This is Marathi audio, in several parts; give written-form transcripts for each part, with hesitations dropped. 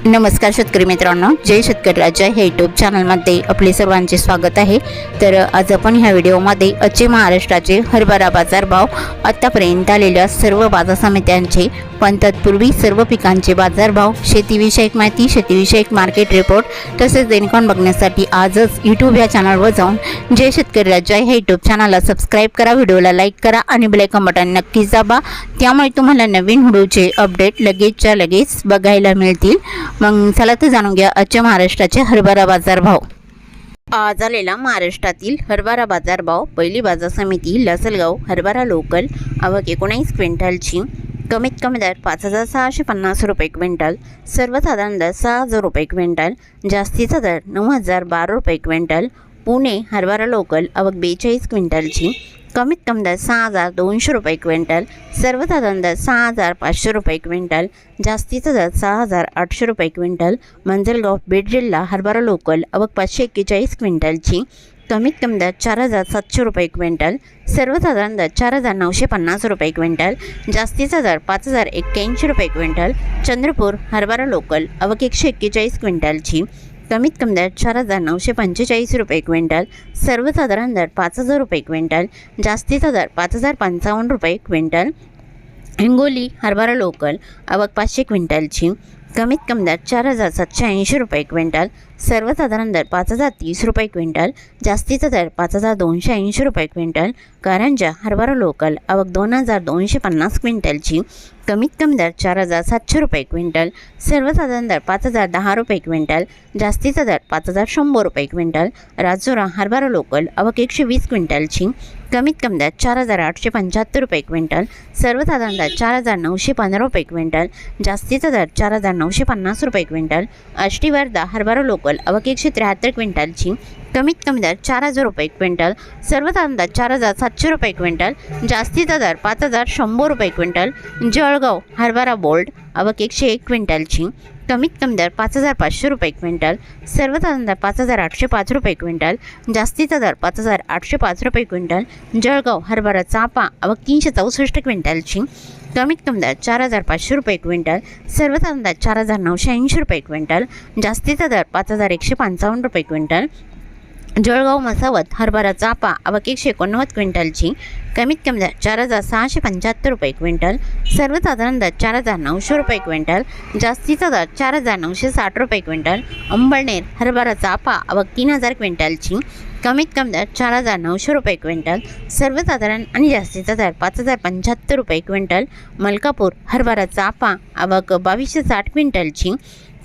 नमस्कार शेतकरी मित्रांनो, जय शेतकरी राजा हे यूट्यूब चॅनलमध्ये आपले सर्वांचे स्वागत आहे। तर आज आपण ह्या व्हिडिओमध्ये आजचे महाराष्ट्राचे हरभरा बाजारभाव, आतापर्यंत आलेल्या सर्व बाजार समित्यांचे, पण तत्पूर्वी सर्व पिकांचे बाजारभाव, शेतीविषयक माहिती, शेतीविषयक मार्केट रिपोर्ट तसेच देणकान बघण्यासाठी आजच यूट्यूब या चॅनलवर जाऊन जय शेतकरी राजा हे यूट्यूब चॅनलला सबस्क्राईब करा, व्हिडिओला लाईक करा आणि बेल आयकॉन बटन नक्कीच दाबा, त्यामुळे तुम्हाला नवीन व्हिडिओचे अपडेट लगेचच्या लगेच बघायला मिळतील। मग चला तर जाणून घ्या आजच्या महाराष्ट्राचे हरभरा बाजारभाव। आज आलेला महाराष्ट्रातील हरभरा बाजारभाव, पहिली बाजार समिती लासलगाव हरभरा लोकल, आवक 19 क्विंटलची, कमीत कमी दर 5650 रुपये क्विंटल, सर्वसाधारण दर 6000 रुपये क्विंटल, जास्तीचा दर 9012 रुपये क्विंटल। पुणे हरभरा लोकल, आवक 42 क्विंटलची, कमीत कमी दर 6200 रुपये क्विंटल, सर्वसाधारण दर 6500 रुपये क्विंटल, जास्तीचा दर 6800 रुपये क्विंटल। मंजलगाव बीड जिल्हा हरभरा लोकल, आवक 541 क्विंटलची, कमीत कमी दर 4700 रुपये क्विंटल, सर्वसाधारण दर 4950 रुपये क्विंटल, जास्तीचा दर 5081 रुपये क्विंटल। चंद्रपूर हरभरा लोकल, आवक 141 क्विंटलची, कमीत कमी दर 4945 रुपये क्विंटल, सर्वसाधारण दर 5000 रुपये क्विंटल, जास्तीचा दर 5055 रुपये क्विंटल। हिंगोली हरभरा लोकल, आवक 500 क्विंटलची, कमीत कमी दर 4780 रुपये क्विंटल, सर्वसाधारण दर 5030 रुपये क्विंटल, जास्तीचा दर 5280 रुपये क्विंटल। कारंजा हरभरा लोकल, आवक 2250 क्विंटलची, कमीत कमी दर 4700 रुपये क्विंटल, सर्वसाधारण दर 5010 रुपये क्विंटल, जास्तीचा दर 5100 रुपये क्विंटल। राजुरा हरभरा लोकल, आवक 120 क्विंटलची, कमीत कमी दर 4875 रुपये क्विंटल, सर्वसाधारण दर 4915 रुपये क्विंटल, जास्तीचा दर 4950 रुपये क्विंटल। आष्टी वर्धा हरभरा लोकल, आवक 173 क्विंटलची, कमीत कमी दर 4000 रुपये क्विंटल, सर्वसाधारण दर 4700 रुपये क्विंटल, जास्तीचा दर 5100 रुपये क्विंटल। जळगाव हरभरा बोल्ड, आवक 101 क्विंटलची, कमीत कमी दर 5500 रुपये क्विंटल, सर्वसाधारण दर 5805 रुपये क्विंटल, जास्तीचा दर 5805 रुपये क्विंटल। जळगाव हरभरा चापा, आवक 364 क्विंटलची, कमीत कमी दर 4500 रुपये क्विंटल, सर्वसाधारण दर 4980 रुपये क्विंटल, जास्तीचा दर 5155 रुपये क्विंटल। जळगाव मसावत हरभरा चापा, आवक 189 क्विंटलची, कमीत कमी दर 4675 रुपये क्विंटल, सर्वसाधारण दर 4900 रुपये क्विंटल, जास्तीचा दर 4960 रुपये क्विंटल। अंबळनेर हरभरा चापा, आवक 3000 क्विंटलची, कमीत कमी दर 4900 रुपये क्विंटल, सर्वसाधारण आणि जास्तीचा दर 5075 रुपये क्विंटल। मलकापूर हरभरा चापा, आवक 2260 क्विंटलची,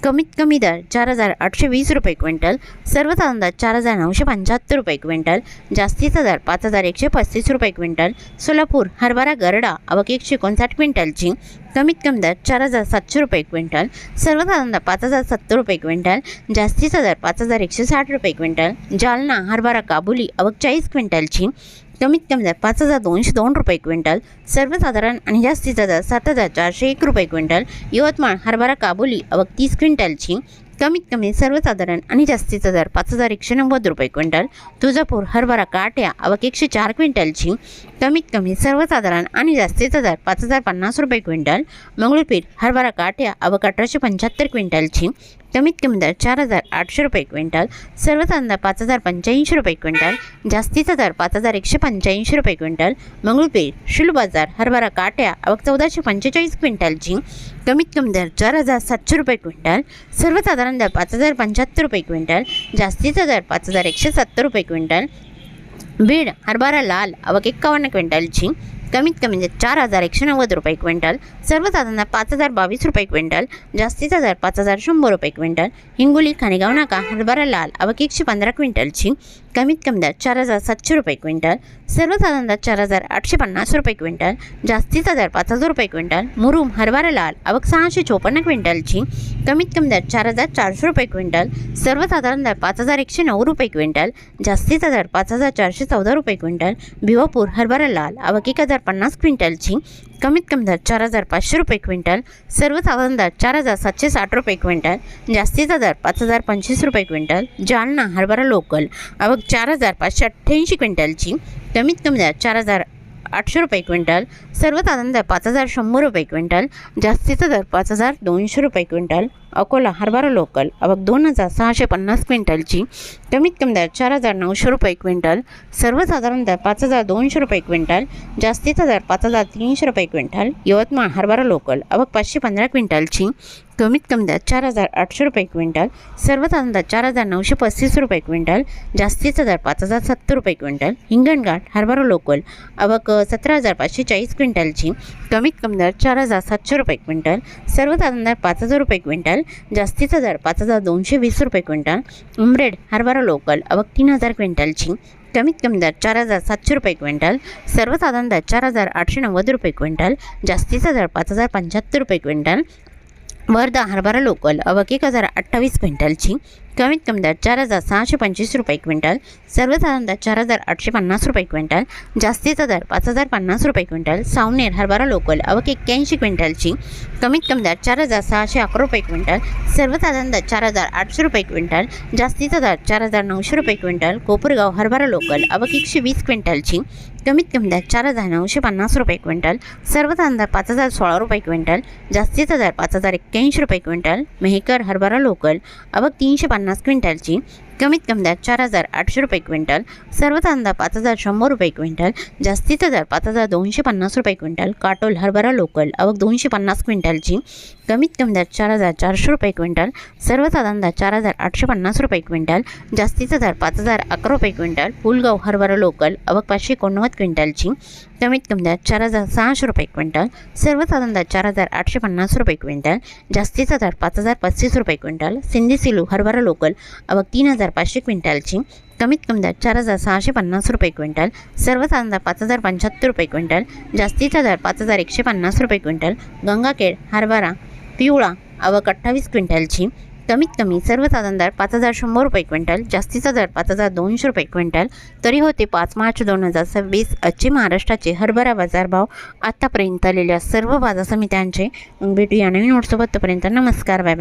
कमीत कमी दर 4820 रुपये क्विंटल, सर्वसाधारण दर 4975 रुपये क्विंटल, जास्तीचा दर 5135 रुपये क्विंटल। सोलापूर हरभरा गरडा, आवक 159 क्विंटलची, कमीत कमी दर 4700 रुपये क्विंटल, सर्वसाधारण दर 5070 रुपये क्विंटल, जास्तीचा दर 5160 रुपये क्विंटल। जालना हरभरा काबुली, आवक 40 क्विंटलची, कमीत कमी दर 5202 रुपये क्विंटल, सर्वसाधारण आणि जास्तीचा दर 7401 रुपये क्विंटल। यवतमाळ हरभरा काबुली, आवक 30 क्विंटलची, कमीत कमी सर्वसाधारण आणि जास्तीचा दर 5190 रुपये क्विंटल। तुळजापूर हरभरा काट्या, आवक 104 क्विंटलची, कमीत कमी सर्वसाधारण आणि जास्तीचा दर 5050 रुपये क्विंटल। मंगळूरपीर हरभरा काट्या, आवक 1875 क्विंटलची, कमीत कमी दर 4800 रुपये क्विंटल, सर्वसाधारण दर 5085 रुपये क्विंटल, जास्तीचा दर 5185 रुपये क्विंटल। मंगळूरपीर शिलू बाजार हरभरा काट्या, आवक 1445 क्विंटलची, कमीत कमी दर 4700 रुपये क्विंटल, सर्वसाधारण दर 5075 रुपये क्विंटल, जास्तीचा दर 5170 रुपये क्विंटल। बीड हरभरा लाल, आवक 51 क्विंटलची, कमीत कमी दर 4190 रुपये क्विंटल, सर्वसाधारण दर 5022 रुपये क्विंटल, जास्तीचा दर 5100 रुपये क्विंटल। हिंगोली खानेगाव नाका हरभरा लाल, आवक 115 क्विंटलची, कमीत कमी दर 4700 रुपये क्विंटल, सर्वसाधारण दर 4850 रुपये क्विंटल, जास्तीचा दर 5000 रुपये क्विंटल। मुरुम हरभरा लाल, आवक 654 क्विंटलची, कमीत कमी दर 4400 रुपये क्विंटल, सर्वसाधारण दर 5109 रुपये क्विंटल, जास्तीचा दर 5414 रुपये क्विंटल। भिवापूर हरभरा लाल, आवक 1050 क्विंटलची, कमीत कमी दर 4500 रुपये क्विंटल, सर्वसाधारण दर 4760 रुपये क्विंटल, जास्तीचा दर 5025 रुपये क्विंटल। जालना हरभरा लोकल, आवक 4588 क्विंटलची, कमीत कमी दर 4800 रुपये क्विंटल, सर्वसाधारण दर 5100 रुपये क्विंटल, जास्तीचा दर 5200 रुपये क्विंटल। अकोला हरभरा लोकल आवक 2650 क्विंटलची, कमीत कमी दर 4900 रुपये क्विंटल, सर्वसाधारण दर 5200 रुपये क्विंटल, जास्तीचा दर 5300 रुपये क्विंटल. यवतमाळ हरभरा लोकल आवक 515 क्विंटलची, कमीत कमी दर 4800 रुपये क्विंटल, सर्वसाधारण दर 4935 रुपये क्विंटल, जास्तीचा दर 5070 रुपये क्विंटल. हिंगणघाट हरभरा लोकल आवक 17540 क्विंटलची, कमीत कमी दर 4700 रुपये क्विंटल, सर्वसाधारण दर 5000 रुपये क्विंटल, जास्तीचा दर 5220 रुपये क्विंटल. उमरेड हरभरा लोकल आवक 3000 क्विंटलची, कमीत कमी दर 4700 रुपये क्विंटल, सर्वसाधारण दर 4890 रुपये क्विंटल, जास्तीचा दर 5075 रुपये क्विंटल. वर्धा हरभरा लोकल आवक 1028 क्विंटलची, कमीत कमी दर 4625 रुपये क्विंटल, सर्वसाधारण दर 4850 रुपये क्विंटल, जास्तीचा दर 5050 रुपये क्विंटल. सावनेर हरभरा लोकल आवक 81 क्विंटलची, कमीत कमी दर 4611 रुपये क्विंटल, सर्वसाधारण दर 4800 रुपये क्विंटल, जास्तीचा दर 4900 रुपये क्विंटल. कोपरगाव हरभरा लोकल आवक 120 क्विंटलची, कमीत कमी दर 4950 रुपये क्विंटल, सर्वसाधारण दर 5016 रुपये क्विंटल, जास्तीचा दर 5081 रुपये क्विंटल. मेहकर हरभरा लोकल आवक 350 क्विंटलची, कमीत कमी दर 4800 रुपये क्विंटल, सर्वसाधारण दर 5100 रुपये क्विंटल, जास्तीचा दर 5250 रुपये क्विंटल. काटोल हरभरा लोकल आवक 250 क्विंटलची, कमीत कमी दर 4400 रुपये क्विंटल, सर्वसाधारण दर 4850 रुपये क्विंटल, जास्तीचा दर 5011 रुपये क्विंटल. पुलगाव हरभरा लोकल आवक 589 क्विंटलची, कमीत कमी दर 4600 रुपये क्विंटल, सर्वसाधारण दर 4850 रुपये क्विंटल, जास्तीचा दर 5035 रुपये क्विंटल. सिंधी सिलू हरभरा लोकल आवक 3500 क्विंटलची, कमीत कमी दर 4650 रुपये क्विंटल, सर्वसाधारण दर 5075 रुपये क्विंटल, जास्तीचा दर 5150 रुपये क्विंटल. गंगाखेड हरभरा पिवळा आवक 28 क्विंटलची, कमीत कमी सर्वसाधारण दर 5100 रुपये क्विंटल, जास्तीचा दर 5200 रुपये क्विंटल. तरी होते 5 मार्च 2026 आजचे महाराष्ट्राचे हरभरा बाजारभाव. आतापर्यंत आलेल्या सर्व बाजार समित्यांचे. भेटूया नवीन नोट्सोबत. तोपर्यंत नमस्कार, बाय बाय.